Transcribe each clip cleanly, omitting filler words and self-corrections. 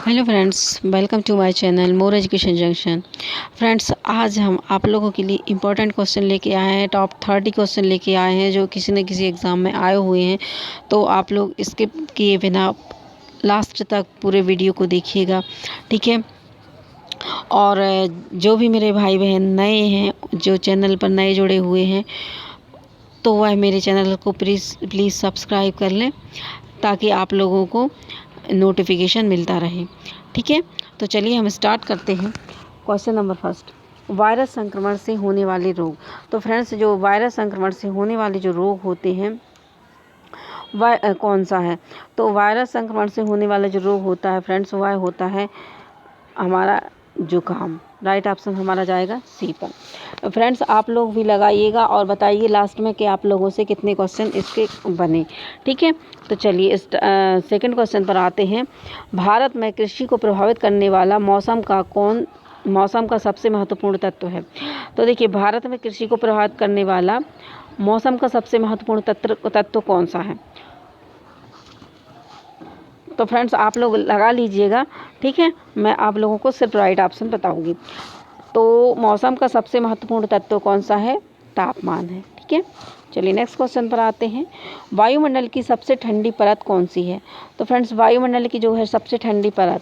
Hello friends, welcome to my channel more education junction. Friends, आज हम आप लोगों के लिए इम्पोर्टेंट क्वेश्चन लेके आए हैं। टॉप 30 क्वेश्चन लेके आए हैं जो किसी न किसी एग्ज़ाम में आए हुए हैं। तो आप लोग स्किप किए बिना लास्ट तक पूरे वीडियो को देखिएगा, ठीक है। और जो भी मेरे भाई बहन नए हैं, जो चैनल पर नए जुड़े हुए हैं, तो वह मेरे चैनल को प्लीज़ सब्सक्राइब कर लें ताकि आप लोगों को नोटिफिकेशन मिलता रहे, ठीक है। तो चलिए हम स्टार्ट करते हैं। क्वेश्चन नंबर फर्स्ट, वायरस संक्रमण से होने वाले रोग। तो फ्रेंड्स, जो वायरस संक्रमण से होने वाले जो रोग होते हैं वह कौन सा है? तो वायरस संक्रमण से होने वाला जो रोग होता है फ्रेंड्स, वह होता है हमारा जुकाम। राइट ऑप्शन हमारा जाएगा सी पर। फ्रेंड्स, आप लोग भी लगाइएगा और बताइए लास्ट में कि आप लोगों से कितने क्वेश्चन इसके बने, ठीक है। तो चलिए इस सेकंड क्वेश्चन पर आते हैं। भारत में कृषि को प्रभावित करने वाला मौसम का सबसे महत्वपूर्ण तत्व है? तो देखिए, भारत में कृषि को प्रभावित करने वाला मौसम का सबसे महत्वपूर्ण तत्व कौन सा है? तो फ्रेंड्स, आप लोग लगा लीजिएगा, ठीक है। मैं आप लोगों को सिर्फ राइट ऑप्शन बताऊंगी। तो मौसम का सबसे महत्वपूर्ण तत्व कौन सा है? तापमान है, ठीक है। चलिए नेक्स्ट क्वेश्चन पर आते हैं। वायुमंडल की सबसे ठंडी परत कौन सी है? तो फ्रेंड्स, वायुमंडल की जो है सबसे ठंडी परत,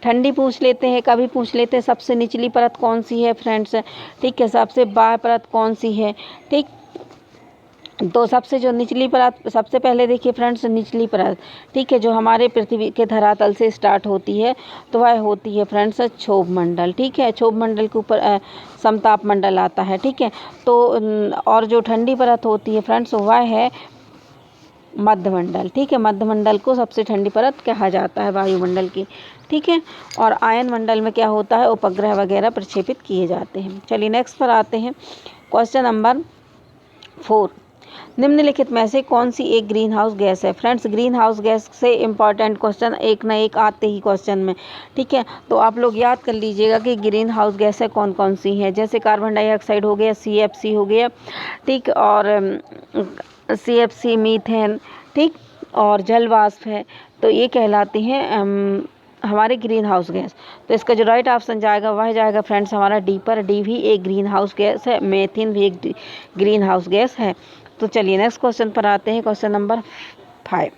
ठंडी पूछ लेते हैं, कभी पूछ लेते हैं सबसे निचली परत कौन सी है फ्रेंड्स, ठीक है। सबसे बाह्य परत कौन सी है, ठीक। तो सबसे जो निचली परत, सबसे पहले देखिए फ्रेंड्स, निचली परत, ठीक है, जो हमारे पृथ्वी के धरातल से स्टार्ट होती है, तो वह होती है फ्रेंड्स क्षोभ मंडल, ठीक है। क्षोभ मंडल के ऊपर समताप मंडल आता है, ठीक है। तो और जो ठंडी परत होती है फ्रेंड्स, वह है मध्यमंडल, ठीक है। मध्यमंडल को सबसे ठंडी परत कहा जाता है वायुमंडल की, ठीक है। और आयन मंडल में क्या होता है? उपग्रह वगैरह प्रक्षेपित किए जाते हैं। चलिए नेक्स्ट पर आते हैं। क्वेश्चन नंबर 4, निम्नलिखित में से कौन सी एक ग्रीन हाउस गैस है? फ्रेंड्स, ग्रीन हाउस गैस से इम्पॉर्टेंट क्वेश्चन एक न एक आते ही क्वेश्चन में, ठीक है। तो आप लोग याद कर लीजिएगा कि ग्रीन हाउस गैसें कौन कौन सी हैं। जैसे कार्बन डाइऑक्साइड हो गया, CFC हो गया, ठीक, और CFC मीथेन, ठीक, और जल वाष्प है। तो ये कहलाती हैं हमारे ग्रीन हाउस गैस। तो इसका जो राइट ऑप्शन जाएगा वह जाएगा फ्रेंड्स हमारा डी पर। डी भी एक ग्रीन हाउस गैस है, मीथेन भी एक ग्रीन हाउस गैस है। तो चलिए नेक्स्ट क्वेश्चन पर आते हैं। क्वेश्चन नंबर 5,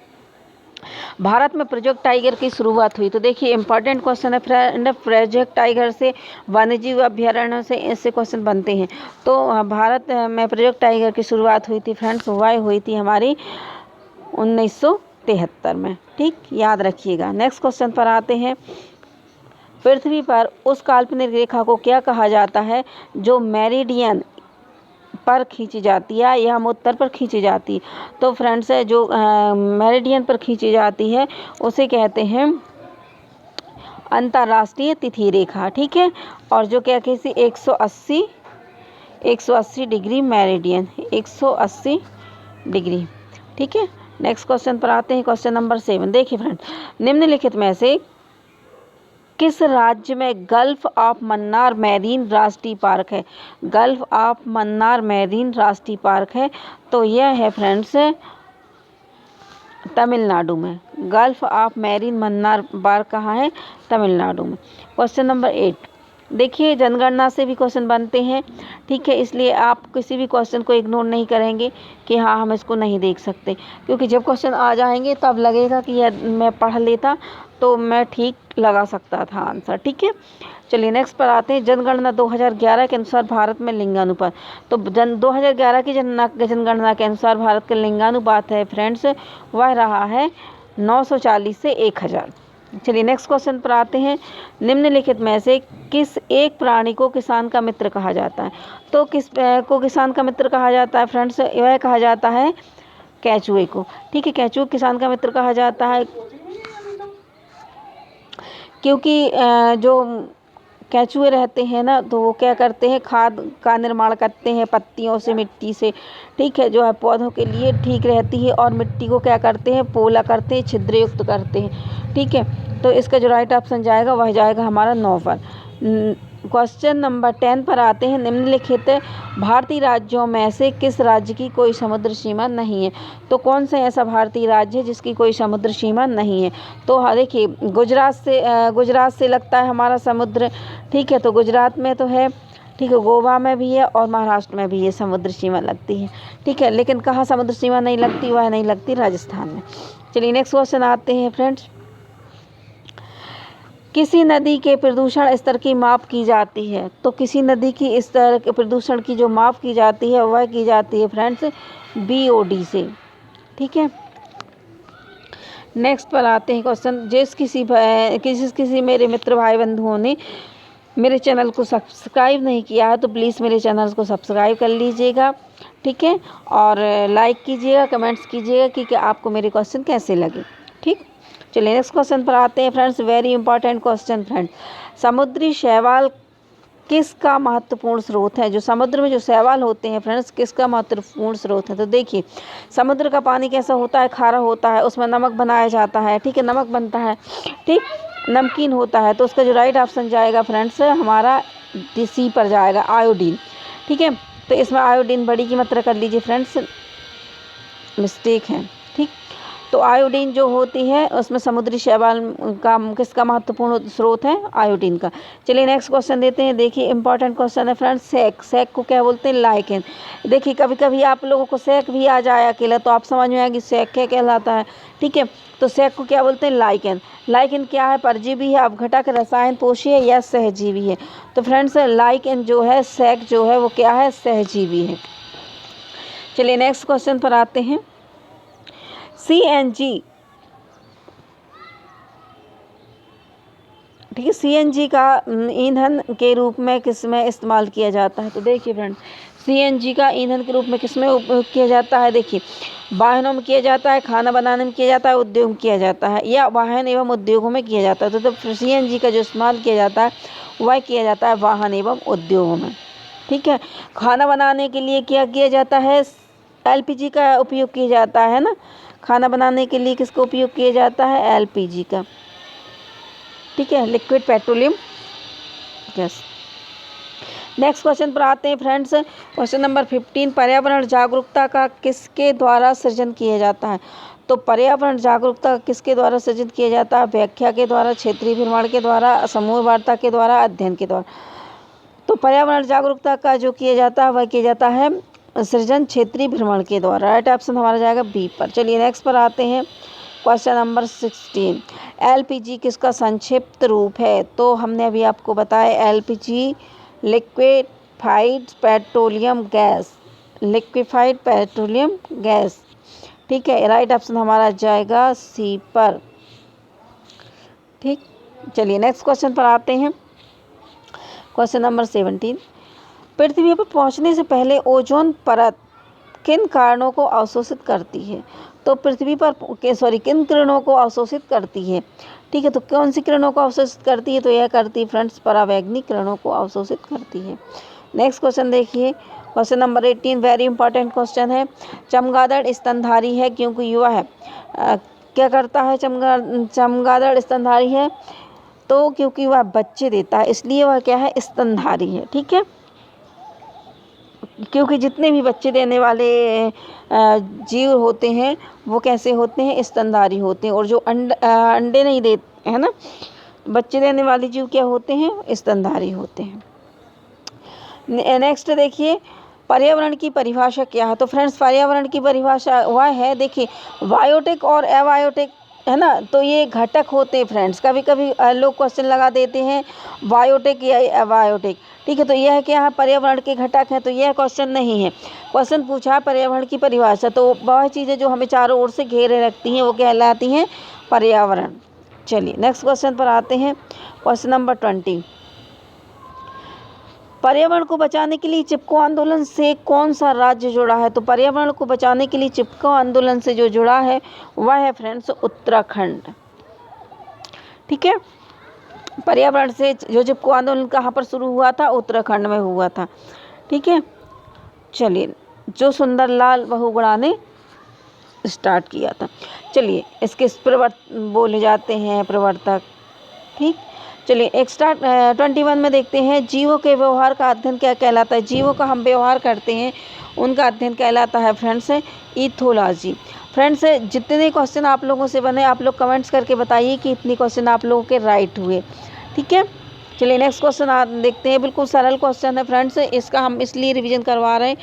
भारत में प्रोजेक्ट टाइगर की शुरुआत हुई। तो देखिए इंपॉर्टेंट क्वेश्चन है फ्रेंड। प्रोजेक्ट टाइगर से वन्यजीव अभ्यारण्य से ऐसे क्वेश्चन बनते हैं। तो भारत में प्रोजेक्ट टाइगर की शुरुआत हुई थी फ्रेंड्स, वह हुई थी हमारी 1973 में, ठीक, याद रखिएगा। नेक्स्ट क्वेश्चन पर आते हैं। पृथ्वी पर उस काल्पनिक रेखा को क्या कहा जाता है जो मेरिडियन पर खींची जाती है या हम उत्तर पर खींची जाती है? तो फ्रेंड्स, जो मेरिडियन पर खींची जाती है उसे कहते हैं अंतर्राष्ट्रीय तिथि रेखा, ठीक है। और जो क्या कहती 180 डिग्री मेरिडियन, 180 डिग्री, ठीक है। नेक्स्ट क्वेश्चन पर आते हैं। क्वेश्चन नंबर 7, देखिए फ्रेंड्स, निम्नलिखित में से किस राज्य में गल्फ ऑफ मन्नार मैरीन राष्ट्रीय पार्क है? गल्फ ऑफ मन्नार मैरीन राष्ट्रीय पार्क है, तो यह है फ्रेंड्स तमिलनाडु में। Gulf of marine Mannar park कहाँ है? तमिलनाडु में। क्वेश्चन नंबर 8, देखिए जनगणना से भी क्वेश्चन बनते हैं, ठीक है। इसलिए आप किसी भी क्वेश्चन को इग्नोर नहीं करेंगे कि हाँ हम इसको नहीं देख सकते, क्योंकि जब क्वेश्चन आ जाएंगे तब लगेगा कि यह मैं पढ़ लेता तो मैं ठीक लगा सकता था आंसर, ठीक है। चलिए नेक्स्ट पर आते हैं। जनगणना 2011 के अनुसार भारत में लिंगानुपात। तो 2011 की जनगणना के अनुसार भारत का लिंगानुपात है फ्रेंड्स, वह रहा है 940 से 1000। चलिए नेक्स्ट क्वेश्चन पर आते हैं। निम्नलिखित में से किस एक प्राणी को किसान का मित्र कहा जाता है? तो किस को किसान का मित्र कहा जाता है फ्रेंड्स? वह कहा जाता है केंचुए को, ठीक है। केंचुए किसान का मित्र कहा जाता है क्योंकि जो केंचुए रहते हैं ना, तो वो क्या करते हैं, खाद का निर्माण करते हैं पत्तियों से, मिट्टी से, ठीक है, जो है पौधों के लिए ठीक रहती है। और मिट्टी को क्या करते हैं, पोला करते हैं, छिद्रयुक्त करते हैं, ठीक है। तो इसका जो राइट ऑप्शन जाएगा वह जाएगा हमारा 9 पर। क्वेश्चन नंबर 10 पर आते हैं। निम्नलिखित भारतीय राज्यों में से किस राज्य की कोई समुद्र सीमा नहीं है? तो कौन सा ऐसा भारतीय राज्य है जिसकी कोई समुद्र सीमा नहीं है? तो हाँ देखिए, गुजरात से लगता है हमारा समुद्र, ठीक है, तो गुजरात में तो है, ठीक है, गोवा में भी है और महाराष्ट्र में भी ये समुद्र सीमा लगती है, ठीक है। लेकिन कहाँ समुद्र सीमा नहीं लगती? वह नहीं लगती राजस्थान में। चलिए नेक्स्ट क्वेश्चन आते हैं फ्रेंड्स। किसी नदी के प्रदूषण स्तर की माप की जाती है? तो किसी नदी की स्तर के प्रदूषण की जो माप की जाती है वह की जाती है फ्रेंड्स BOD से, ठीक है। नेक्स्ट पर आते हैं क्वेश्चन। किसी मेरे मित्र भाई बंधुओं ने मेरे चैनल को सब्सक्राइब नहीं किया है तो प्लीज़ मेरे चैनल को सब्सक्राइब कर लीजिएगा, ठीक है, और लाइक कीजिएगा, कमेंट्स कीजिएगा कि आपको मेरे क्वेश्चन कैसे लगे, ठीक। चलिए नेक्स्ट क्वेश्चन पर आते हैं friends. Very important question friends. समुद्री शैवाल किसका महत्वपूर्ण स्रोत है? जो समुद्र में जो शैवाल होते हैं फ्रेंड्स, किसका महत्वपूर्ण स्रोत है? तो देखिए, समुद्र का पानी कैसा होता है? खारा होता है, उसमें नमक बनाया जाता है, ठीक है, नमक बनता है, ठीक, नमकीन होता है। तो उसका जो राइट ऑप्शन जाएगा फ्रेंड्स हमारा सी पर जाएगा, आयोडीन, ठीक है। तो इसमें आयोडीन बड़ी की मात्रा कर लीजिए फ्रेंड्स, मिस्टेक है, ठीक। तो आयोडीन जो होती है उसमें समुद्री शैवाल का किसका महत्वपूर्ण स्रोत है? आयोडीन का। चलिए नेक्स्ट क्वेश्चन देते हैं। देखिए इंपॉर्टेंट क्वेश्चन है फ्रेंड्स। सेक को क्या बोलते हैं? लाइकेन। देखिए कभी कभी आप लोगों को सेक भी आ जाए अकेला तो आप समझ में आएगी सेक क्या कहलाता है, ठीक है। तो सेक को क्या बोलते हैं? लाइकेन। लाइकेन क्या है? परजीवी है, अपघटक, रसायन पोषी है या सहजीवी है? तो फ्रेंड्स लाइकेन जो है, सेक जो है वो क्या है? सहजीवी है। चलिए नेक्स्ट क्वेश्चन पर आते हैं। CNG, ठीक है, CNG का ईंधन के रूप में किस में इस्तेमाल किया जाता है? तो देखिए फ्रेंड्स, CNG का ईंधन के रूप में किस में उपयोग किया जाता है? देखिए, वाहनों में किया जाता है, खाना बनाने में किया जाता है, उद्योग में किया जाता है, या वाहन एवं उद्योगों में किया जाता है। तो CNG का जो इस्तेमाल किया जाता है वह किया जाता है वाहन एवं उद्योगों में, ठीक है। खाना बनाने के लिए क्या किया जाता है? LPG का उपयोग किया जाता है ना। खाना बनाने के लिए किसका उपयोग किया जाता है? LPG का, ठीक है, liquid petroleum gas. Next question पर आते हैं फ्रेंड्स। Question number 15। पर्यावरण जागरूकता का किसके द्वारा सृजन किया जाता है? तो पर्यावरण जागरूकता किसके द्वारा सृजन किया जाता है? व्याख्या के द्वारा, क्षेत्रीय भ्रमण के द्वारा, समूह वार्ता के द्वारा, अध्ययन के द्वारा। तो पर्यावरण जागरूकता का जो किया जाता है वह किया जाता है सृजन क्षेत्रीय भ्रमण के द्वारा। राइट ऑप्शन हमारा जाएगा B पर। चलिए नेक्स्ट पर आते हैं। Question number 16। LPG किसका संक्षिप्त रूप है? तो हमने अभी आपको बताया LPG liquefied petroleum gas, liquefied petroleum gas, ठीक है। राइट ऑप्शन हमारा जाएगा C पर, ठीक। चलिए नेक्स्ट क्वेश्चन पर आते हैं। Question number 17। पृथ्वी पर पहुंचने से पहले ओजोन परत किन कारणों को अवशोषित करती है? तो पृथ्वी पर किन किरणों को अवशोषित करती है, ठीक है। तो कौन सी किरणों को अवशोषित करती है? तो यह करती है फ्रेंड्स परावैंगनिक किरणों को अवशोषित करती है। नेक्स्ट क्वेश्चन देखिए, question number 18। Very important question है। चमगादड़ स्तनधारी है क्योंकि युवा है। क्या करता है चमगादड़ स्तनधारी है? तो क्योंकि वह बच्चे देता है इसलिए वह क्या है? स्तनधारी है, ठीक है। क्योंकि जितने भी बच्चे देने वाले जीव होते हैं वो कैसे होते हैं? स्तनधारी होते हैं। और जो अंडे नहीं देते है ना, बच्चे देने वाले जीव क्या होते हैं? स्तनधारी होते हैं। नेक्स्ट देखिए, पर्यावरण की परिभाषा क्या है? तो फ्रेंड्स पर्यावरण की परिभाषा वह है, देखिए, बायोटिक और एबायोटिक है ना, तो ये घटक होते हैं फ्रेंड्स। कभी कभी लोग क्वेश्चन लगा देते हैं बायोटिक या एबायोटिक, ठीक है। तो यह क्या है? पर्यावरण के घटक हैं। तो यह क्वेश्चन नहीं है। क्वेश्चन पूछा है पर्यावरण की परिभाषा, तो वह चीज़ें जो हमें चारों ओर से घेरे रखती हैं वो कहलाती हैं पर्यावरण। चलिए नेक्स्ट क्वेश्चन पर आते हैं। Question number 20। पर्यावरण को बचाने के लिए चिपको आंदोलन से कौन सा राज्य जुड़ा है? तो पर्यावरण को बचाने के लिए चिपको आंदोलन से जो जुड़ा है वह है फ्रेंड्स उत्तराखंड, ठीक है। पर्यावरण से जो चिपको आंदोलन कहाँ पर शुरू हुआ था? उत्तराखंड में हुआ था, ठीक है। चलिए, जो सुंदरलाल बहुगुणा ने स्टार्ट किया था। चलिए इसके बोले जाते हैं प्रवर्तक, ठीक। चलिए एक्स्ट्रा 21 में देखते हैं, जीवों के व्यवहार का अध्ययन क्या कहलाता है। जीवों का हम व्यवहार करते हैं उनका अध्ययन कहलाता है फ्रेंड्स इथोलॉजी। फ्रेंड्स जितने क्वेश्चन आप लोगों से बने आप लोग कमेंट्स करके बताइए कि इतने क्वेश्चन आप लोगों के राइट हुए, ठीक है। चलिए नेक्स्ट क्वेश्चन देखते हैं। बिल्कुल सरल क्वेश्चन है फ्रेंड्स, इसका हम इसलिए रिवीजन करवा रहे हैं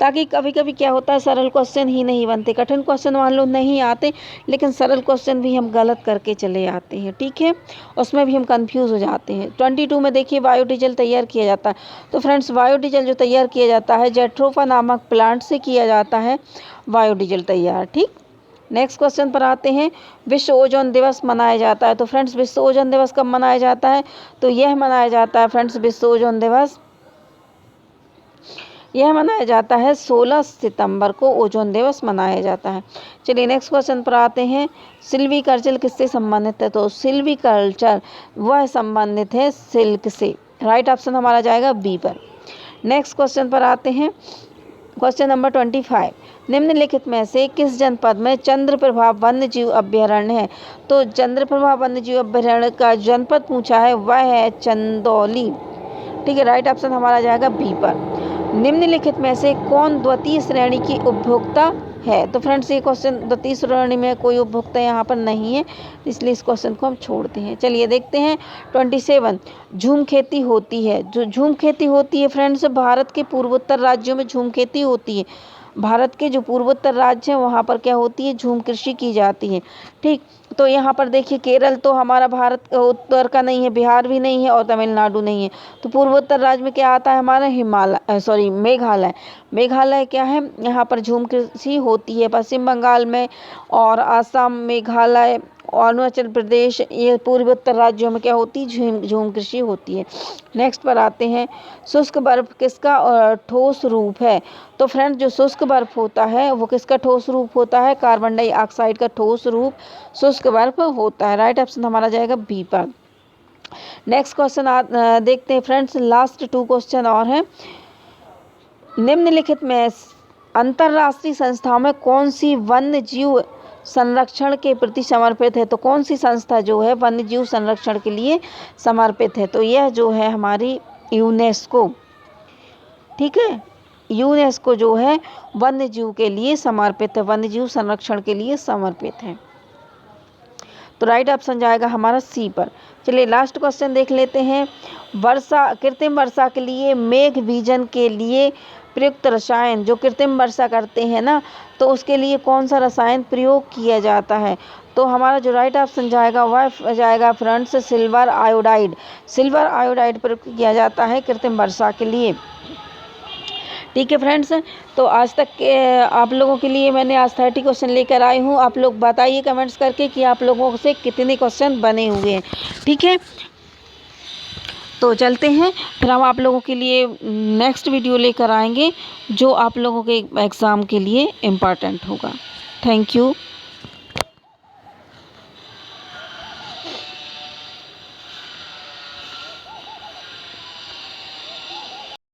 ताकि कभी कभी क्या होता है सरल क्वेश्चन ही नहीं बनते, कठिन क्वेश्चन मान लो नहीं आते, लेकिन सरल क्वेश्चन भी हम गलत करके चले आते हैं, ठीक है, उसमें भी हम कंफ्यूज हो जाते हैं। 22 में देखिए बायोडीजल तैयार किया जाता है। तो फ्रेंड्स बायोडीजल जो तैयार किया जाता है जेट्रोफा नामक प्लांट से किया जाता है बायोडीजल तैयार, ठीक। नेक्स्ट क्वेश्चन पर आते हैं, विश्व ओजोन दिवस मनाया जाता है। तो फ्रेंड्स विश्व ओजोन दिवस कब मनाया जाता है, तो यह मनाया जाता है फ्रेंड्स विश्व ओजोन दिवस, यह मनाया जाता है 16 सितंबर को ओजोन दिवस मनाया जाता है। चलिए नेक्स्ट क्वेश्चन पर आते हैं, सिल्वीकल्चर किससे संबंधित है। तो सिल्वीकल्चर वह संबंधित है सिल्क से। राइट ऑप्शन हमारा जाएगा बी पर। नेक्स्ट क्वेश्चन पर आते हैं, क्वेश्चन नंबर 25, निम्नलिखित में से किस जनपद में चंद्रप्रभा वन्यजीव अभ्यारण्य है। तो चंद्रप्रभा वन्यजीव अभ्यारण्य का जनपद पूछा है, वह है चंदौली, ठीक है। राइट ऑप्शन हमारा जाएगा बी पर। निम्नलिखित में से कौन द्वितीय श्रेणी की उपभोक्ता है। तो फ्रेंड्स ये क्वेश्चन द्वितीय श्रेणी में कोई उपभोक्ता यहाँ पर नहीं है, इसलिए इस क्वेश्चन को हम छोड़ते हैं। चलिए देखते हैं 27, झूम खेती होती है। जो झूम खेती होती है फ्रेंड्स भारत के पूर्वोत्तर राज्यों में झूम खेती होती है। भारत के जो पूर्वोत्तर राज्य हैं वहाँ पर क्या होती है, झूम कृषि की जाती है, ठीक। तो यहाँ पर देखिए केरल तो हमारा भारत उत्तर का नहीं है, बिहार भी नहीं है और तमिलनाडु नहीं है। तो पूर्वोत्तर राज्य में क्या आता है हमारा मेघालय। मेघालय क्या है, यहाँ पर झूम कृषि होती है। पश्चिम बंगाल में और असम, मेघालय, अरुणाचल प्रदेश, ये पूर्वोत्तर राज्यों में क्या होती है, झूम कृषि होती है। नेक्स्ट पर आते हैं, शुष्क बर्फ किसका ठोस रूप है। तो फ्रेंड्स जो शुष्क बर्फ होता है वो किसका ठोस रूप होता है, कार्बन डाइऑक्साइड का ठोस रूप शुष्क बर्फ होता है। राइट ऑप्शन हमारा जाएगा बी पर। नेक्स्ट क्वेश्चन देखते हैं फ्रेंड्स, लास्ट 2 क्वेश्चन और हैं। निम्नलिखित में अंतर्राष्ट्रीय संस्थाओं में कौन सी वन्य जीव संरक्षण के प्रति समर्पित है। तो कौन सी संस्था जो है वन्य जीव संरक्षण के लिए समर्पित है, तो यह जो है हमारी यूनेस्को, ठीक है। यूनेस्को जो है वन्य जीव के लिए समर्पित है, वन्य जीव संरक्षण के लिए समर्पित है। तो राइट ऑप्शन जाएगा हमारा सी पर। चलिए लास्ट क्वेश्चन देख लेते हैं, कृत्रिम वर्षा के लिए मेघ बीजन के लिए प्रयुक्त रसायन, जो कृत्रिम वर्षा करते हैं ना, तो उसके लिए कौन सा रसायन प्रयोग किया जाता है। तो हमारा जो राइट ऑप्शन जाएगा वह जाएगा friends silver iodide. Silver iodide प्रयोग किया जाता है कृत्रिम वर्षा के लिए, ठीक है फ्रेंड्स। तो आज तक के आप लोगों के लिए मैंने आज 30 क्वेश्चन लेकर आई हूँ। आप लोग बताइए कमेंट्स करके कि आप लोगों से कितने क्वेश्चन बने हुए हैं, ठीक है। तो चलते हैं, फिर हम आप लोगों के लिए नेक्स्ट वीडियो लेकर आएंगे जो आप लोगों के एग्ज़ाम के लिए इम्पॉर्टेंट होगा। Thank you.